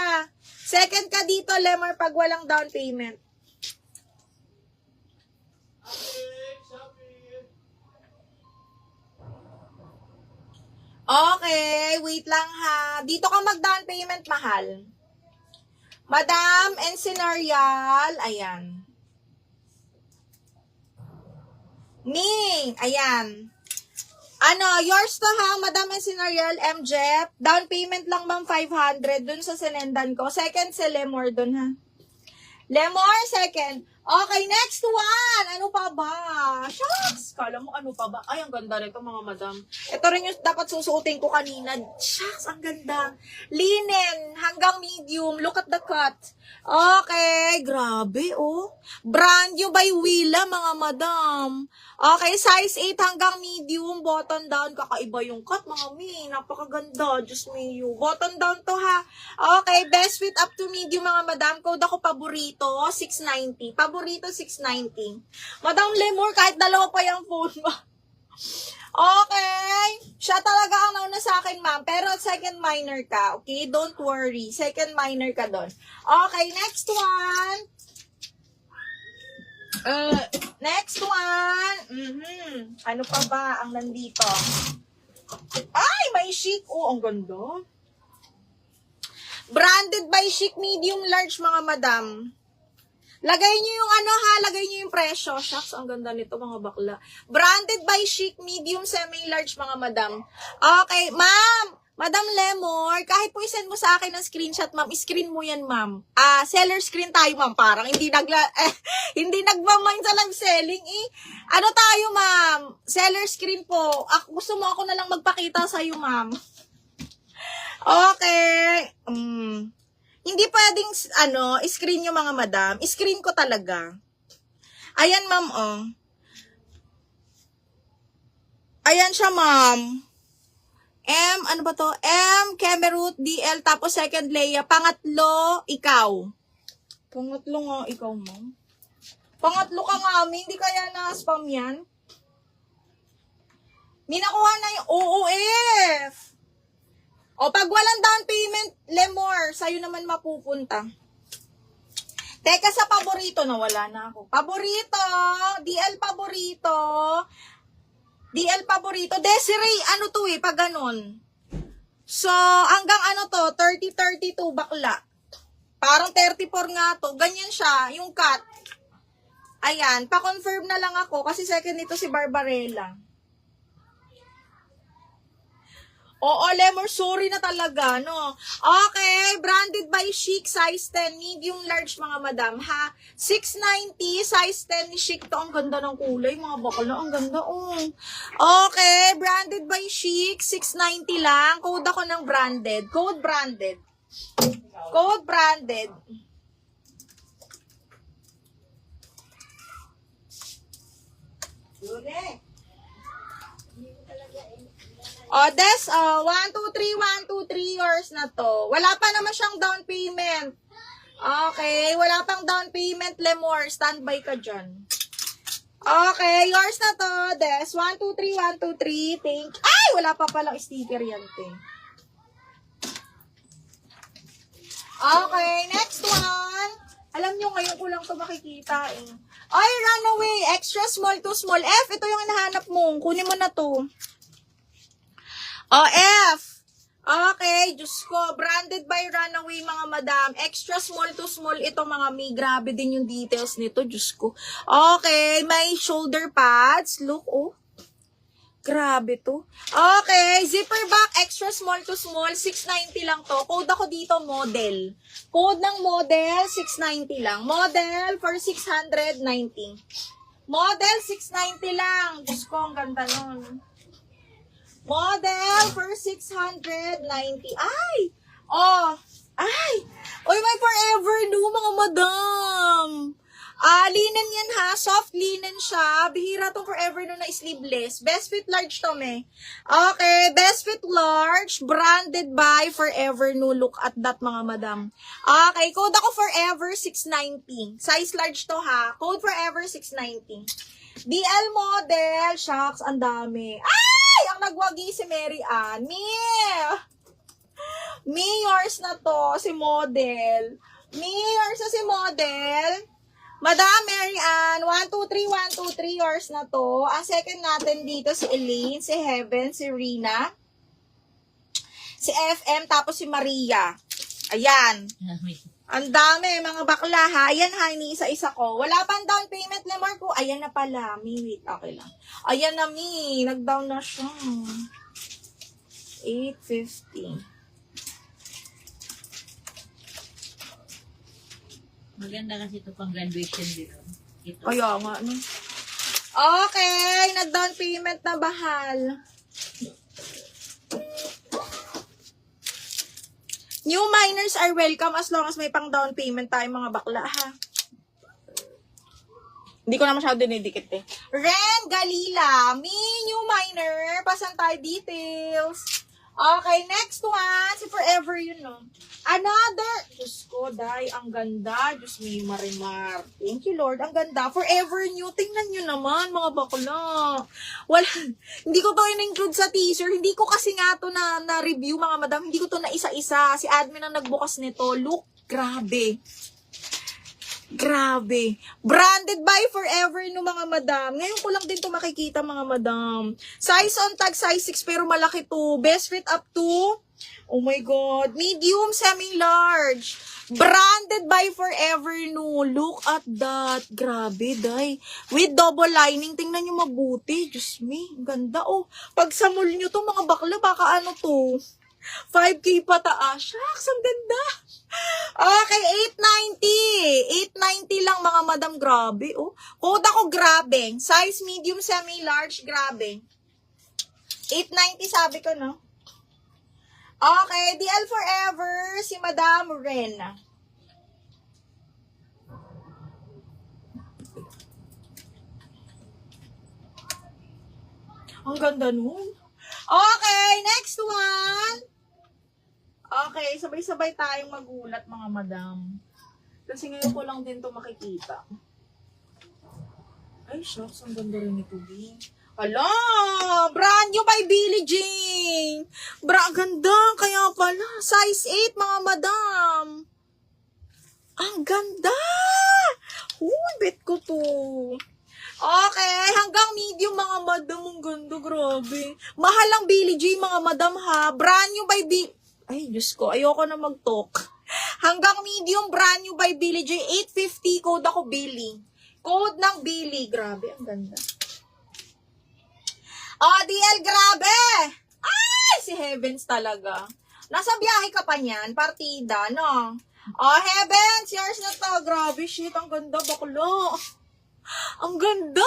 ha. Second ka dito, Lemor, pag walang down payment. Okay, wait lang ha. Dito ka mag-down payment, mahal. Madam and Senarial, ayan. Ning, ayan. Ano, yours to ha, Madam and Senarial, MJ. Down payment lang ma'am 500 dun sa sinendan ko. Second si Lemor dun ha. Lemor, second. Okay, next one. Ano pa ba? Shucks! Kala mo ano pa ba? Ay, ang ganda nito mga madam. Ito rin yung dapat susuotin ko kanina. Shucks, ang ganda. Linen, hanggang medium. Look at the cut. Okay, grabe oh. Brand new by Willa mga madam. Okay, size 8 hanggang medium. Button down. Kakaiba yung cut mga mi. Napakaganda. Diyos me you. Button down to ha. Okay, best fit up to medium mga madam. Code ako paborito. 690. Paborito 690. Madam Lemor, kahit dalawa pa yung phone mo. Okay. Siya talaga ang nauna sa akin, ma'am. Pero second minor ka. Okay? Don't worry. Second minor ka doon. Okay, next one. Next one. Ano pa ba ang nandito? Ay, may chic. Oh, ang ganda. Branded by Chic medium large mga madam. Lagay nyo yung ano ha, lagay nyo yung presyo. Shucks, ang ganda nito mga bakla. Branded by Chic medium semi-large mga madam. Okay, ma'am. Madam Lemor, kahit po isend mo sa akin ng screenshot, ma'am, screen mo yan, ma'am. Seller screen tayo, ma'am. Parang hindi hindi nagmamind sa live selling, eh. Ano tayo, ma'am? Seller screen po. Gusto mo ako na lang magpakita sa'yo, ma'am. Okay. Hindi pwedeng, screen yung mga madam. Screen ko talaga. Ayan, ma'am, oh. Ayan siya, ma'am. Ano ba to? Kemerut, DL, tapos second layer. Pangatlo, ikaw. Pangatlo nga, ikaw, ma'am. Pangatlo ka, ma'am. Hindi kaya na-spam yan? Minakuha na yung OOF. O, pag walang down payment, Lemor, sa'yo naman mapupunta. Teka, sa paborito, nawala na ako. Paborito, DL paborito. DL paborito. Desiree, ano to eh, pag ganun. So, hanggang ano to, 30-32 bakla. Parang 34 nga to. Ganyan siya, yung cut. Ayan, pa-confirm na lang ako kasi second nito si Barbarella. Oo, Lemor, sorry na talaga, no? Okay, branded by Chic, size 10, medium large, mga madam, ha? 690, size 10 ni Chic to. Ang ganda ng kulay, mga bakla. Ang ganda, oh. Okay, branded by Chic, 690 lang. Code ako ng branded. Code branded. Code branded. Yun Des, 1, 2, 3, 1, 2, 3, yours na to. Wala pa naman siyang down payment. Okay, wala pang down payment, Lemor. Standby ka dyan. Okay, yours na to, Des. 1, 2, 3, 1, 2, 3. Thank you. Ay, wala pa palang sticker yan, te. Okay, next one. Alam nyo, ngayon ko lang to makikita eh. Ay, Runaway. Extra small to small. F, ito yung hinahanap mo. Kunin mo na to. F. Okay, Diyos ko. Branded by Runaway, mga madam. Extra small to small ito, mga mi. Grabe din yung details nito, Diyos ko. Okay, may shoulder pads. Look, oh. Grabe to. Okay, zipper back. Extra small to small. 690 lang to. Code ako dito, model. Code ng model, 690 lang. Model for 690. Model, 690 lang. Diyos ko, ang ganda nun. Model for 690. Ay! Oh! Ay! Uy, may forever new, mga madam. Linen yan ha. Soft linen siya. Bihira tong forever new na sleeveless. Best fit large to, me. Okay. Best fit large. Branded by Forever New. Look at that, mga madam. Okay. Code ako Forever 690. Size large to ha. Code Forever 690. DL model. Shucks, ang dami. Ay! Ang nagwagi si Mary Ann. Me, yours na to, si model. Me, yours na si model. Madam Mary Ann, 1, 2, 3, 1, 2, 3, yours na to. Ang second natin dito, si Elaine, si Heaven, si Rina, si FM, tapos si Maria. Ayan. Ang dami, mga bakla ha. Ayan ha, iniisa-isa ko. Wala pang down payment na Marco. Ayan na pala. Mi, wait, okay lang. Ayan na, Mi. Nag-down na siya. 850. Maganda kasi ito pang graduation dito. Ito. Kaya nga, no? Okay, nag-down payment na bahal. New miners are welcome as long as may pang down payment tayo mga bakla, ha? Hindi ko na masyado dinidikit eh. Ren Galila, me new miner. Pasan tayo details. Okay, next one. Si Forever yun, no? Another. Diyos ko, Day. Ang ganda. Diyos me, Marimar. Thank you, Lord. Ang ganda. Forever new. Tingnan nyo naman, mga bakla. Wala. Hindi ko to in-include sa teaser. Hindi ko kasi nga to na-review, mga madam. Hindi ko to na isa-isa. Si admin ang nagbukas nito. Look, grabe. Grabe. Branded by Forever no mga madam. Ngayon ko lang din to makikita mga madam. Size on tag size 6 pero malaki to. Best fit up to, oh my god, medium, semi-large. Branded by Forever no. Look at that. Grabe, day. With double lining. Tingnan nyo mabuti. Diyos me. Ganda. Oh, pag sa mall nyo to mga bakla, baka ano to. 5K pataas. Shucks, ang ganda. Okay, 890. 890 lang mga madam, grabe. Oh. Code ako, grabe. Size medium, semi-large, grabe. 890 sabi ko, no? Okay, DL Forever, si Madam Ren. Ang ganda nun. Okay, next one. Okay, sabay-sabay tayong magulat mga madam. Kasi ngayon ko lang din to makikita. Ay, shucks, ang ganda rin ito, B. Hala! Brand new by Billie Jean! Ganda, kaya pala. Size 8, mga madam. Ang ganda! Uy, bet ko to. Okay, hanggang medium mga madam. Ang ganda, grabe. Mahal lang Billie Jean, mga madam ha. Brand new by Billie... Ay, Diyos ko, ayoko na mag-talk. Hanggang medium, brand new by Billie J. 850, code ako Billie. Code ng Billie. Grabe, ang ganda. Oh, DL, grabe! Ay, si Heavens talaga. Nasa biyahe ka pa niyan, partida, no? Oh, Heavens, yours na to. Grabe, shit, ang ganda, baklo. Ang ganda!